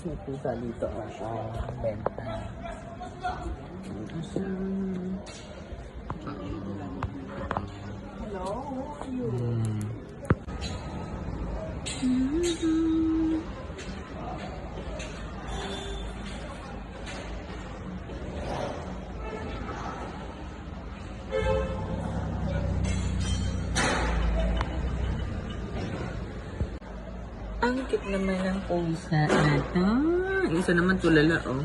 Tapos may pusa dito. Benta. Hello, how are you? Ang cute naman ng pusa na to. Isa naman tulala, oh.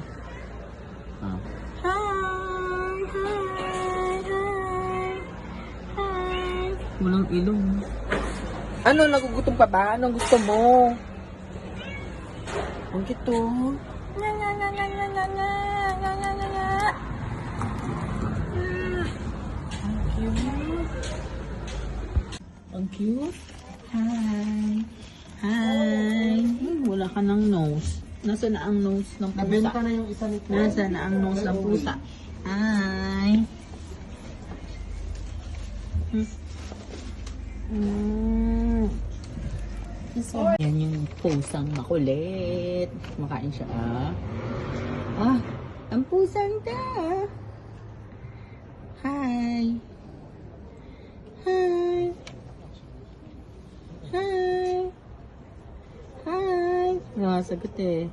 Hi! Walang ilong. Ano, nagugutom ka ba? Anong gusto mo? Ang cute, oh. Ang cute. Hi! Hi! Wala ka ng nose. Nasaan na ang nose ng pusa? Nabenta na yung isa nito. Nasaan na ang nose ng pusa? Hi! Yan yung pusang makulit. Makain siya, ang pusang ta! Hi! Hi! Hi! Hi! Nakasagot eh.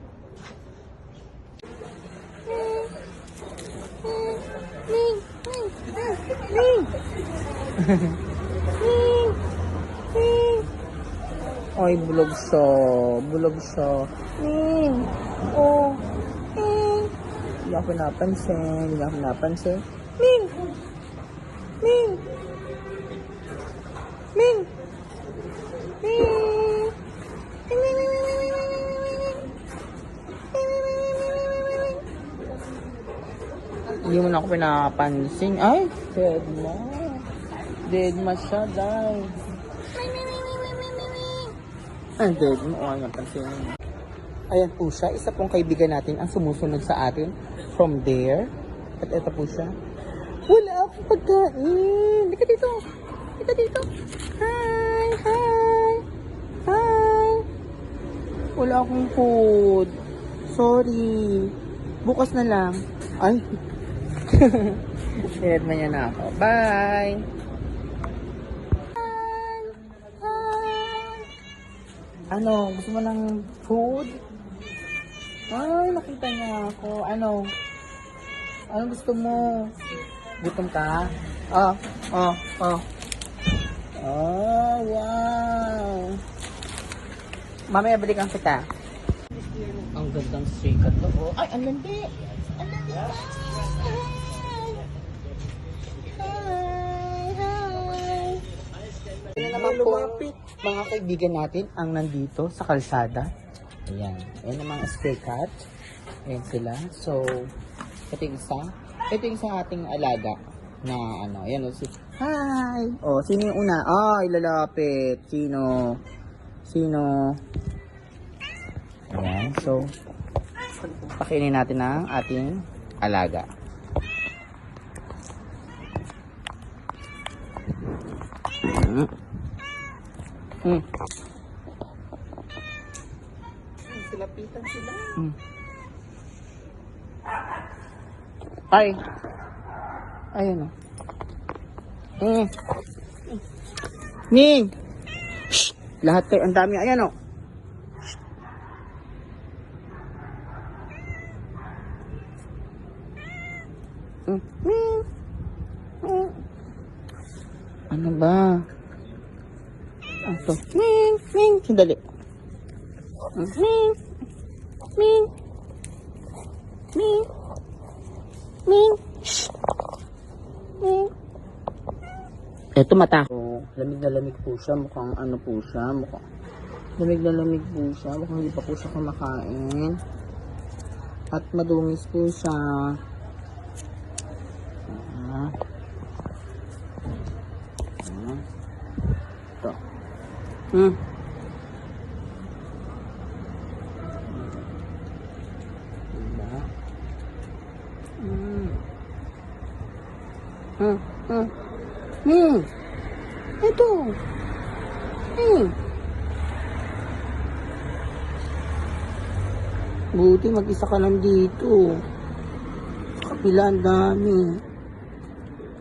Ning! Ning! Ning! Ning! Ning! Ay, bulog siya. Bulog siya. Ning! Oh! Ning! Hindi ako napansin. Hindi ako napansin. Ning! Ning! Ning! Hindi mo na ako pinapansin. Ay, dead ma. Dead ma siya, dahil. Ay, dead mo. O, napansin. Ayan po siya. Isa pong kaibigan natin ang sumusunod sa atin from there. At ito po siya. Wala akong pagkain. Dika dito. Dika dito. Hi, hi. Hi. Wala akong food. Sorry. Bukas na lang. Ay. Sinadman niya na ako. Bye. Hi. Hi. Ano? Gusto mo ng food? Ay, nakita niya ako. Ano? Ano gusto mo? Gutom ka? Oh, oh, oh. Oh, wow. Mamaya balikan kita. Ang gandang sikat to. Oh. Ay, ang landi. Ang landi. Hi, hi. Ano naman po, mga kaibigan natin ang nandito sa kalsada. Ayan. Ayan ang mga stray cat. Ayan sila. So, ito yung isa. Ito yung isang ating alaga na ano. Ayan o si... Hi! Oh, sino yung una? Ay, lalapit. Sino? Sino? Ayan. So, pakainin natin ang ating alaga. Silapitan sila. Ay. Ayun o. Ning! Shh! Lahat kayo, ang dami. Ayan o. Ano ba? Ito. Ming! Ming! Sandali. Ming! Ming! Ming! Ming! Shh! Ming! Ito mata ko. Lamig na lamig po siya. Mukhang ano po siya. Mukhang lamig na lamig po siya. Mukhang hindi pa po siya kumakain. At madungis po siya. Ito. Diba? Ito. Buti mag-isa ka lang dito. Sa kapila, ang dami.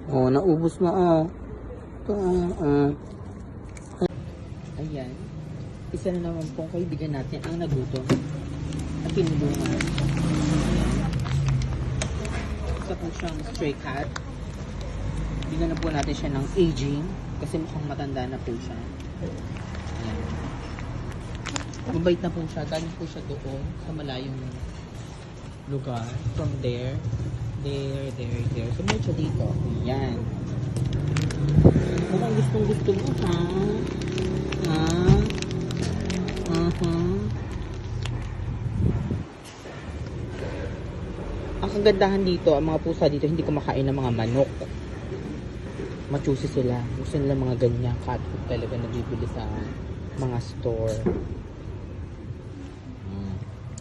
Oh, naubos mo, oh. Ito, Ayan. Isa na naman pong kaibigan natin ang nagutom at tinulungan. Isa po siyang stray cat. Bigyan na po natin siya ng aging kasi mukhang matanda na po siya. Ayan. Mabait na po siya. Galing po siya doon sa malayong lugar. From there. There. Sumunod siya dito. Ayan. Mukhang gustong-gusto mo, ha? Ha? Ang kagandahan dito, ang mga pusa dito, hindi kumakain ng mga manok. Machusi sila. Gusto nila mga ganyan cat food talaga na bibili sa mga store.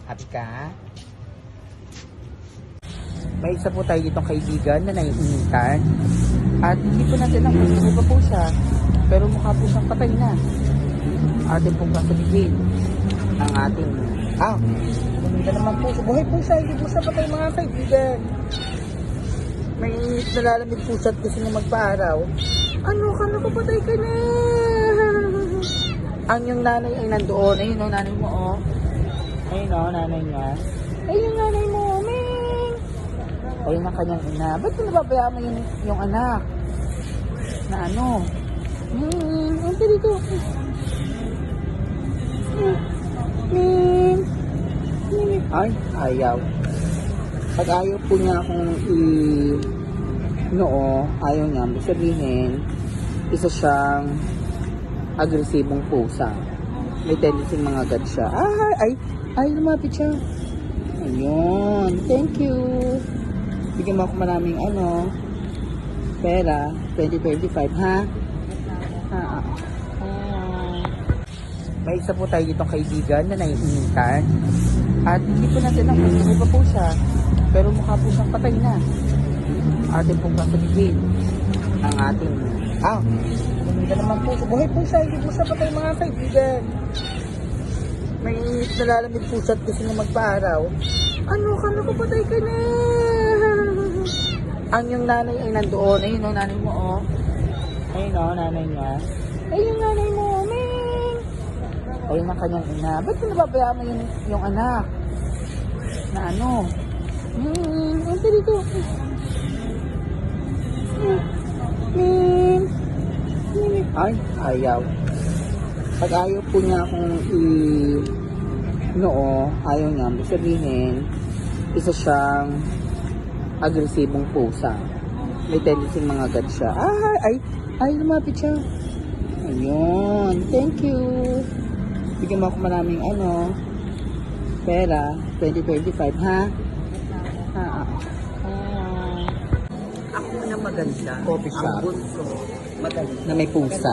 Happy ka? May isa po tayo ditong kaibigan na naiinitan. At hindi po natin alam kung ano ba po siya. Pero mukha po siyang patay na. Atin pong kasabihin ang ating kumita naman po siya. Buhay po siya, hindi po siya patay mga kaibigan. May nalalamig po siya at gusto niya magpa-araw. Ano ka, nakapatay ka na. Ang yung nanay ay nandoon. Ayun o, nanay mo o. Ayun o, nanay niya. Ayun yung nanay mo, Ming. Ayun ang kanyang ina. Ba't nababayaan mo yung anak? Na ano? Ang dito. Ay, ayaw. Pag ayaw po niya akong ayaw niya. Ibig sabihin, isa siyang agresibong pusa. May tendency mga agad siya. Ay, lumapit siya. Ayun. Thank you. Bigyan mo ako maraming pera. 2025, ha? May isa po tayo ditong kaibigan na naiinitan. At hindi po natin alam kung ano ba po siya. Pero mukha po siyang patay na. Atin pong kasabihin ang ating kumita naman po siya. Buhay po siya, hindi po siya patay mga kaibigan. May nalalamig po siya at gusto niya magpa-araw. Ano ka, nakapatay ka na. Ang yung nanay ay nandoon. Ayun o, nanay mo o. Ayun o, nanay niya. Ayun yung nanay mo, Ming. Ayun ang kanyang ina. Ba't nababayaan mo yung anak? Na ano? Ang dito. Ay, ayaw. Pag ayaw po niya akong ayaw niya. Ibig sabihin, isa siyang agresibong pusa. May tendency mga agad siya. Ay, lumapit siya. Ayun. Thank you. Bigyan mo ako maraming pera. 2025, ha? Ako na maganda. Coffee shop. Ang bunso. Maganda. Na may pusa.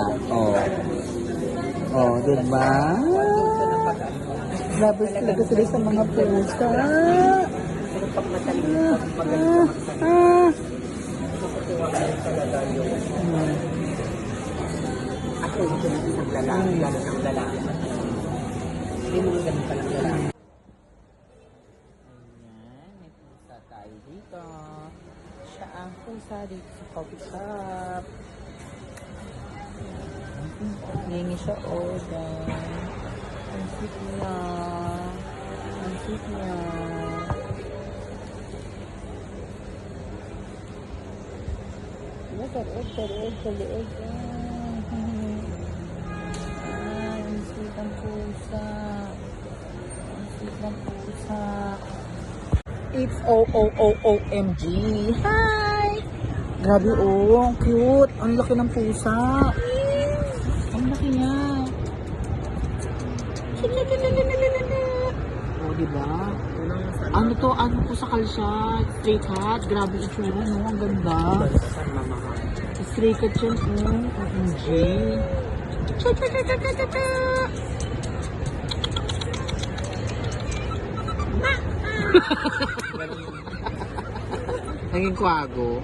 Diba? Lovers talaga sila sa mga pusa. Pero pag mataling ako hindi na isang lalaki. Lalo ng lalaki. Hindi mo ganun palang lalaki. Ayan. May pusa tayo dito. Siya ang pusa dito sa coffee shop. Hingi siya order. Ang sweet niya. Ang sweet niya. Order. Ang sweet ang pusa. Ang sweet ng pusa. It's OMG. Hi! Grabe ang cute. Ang laki ng pusa. Ang laki niya. Diba? Ano po sa kalsya? Stray cat. Grabe itsura, no? Ang ganda. Stray cat yan, OMG. Naging kwago.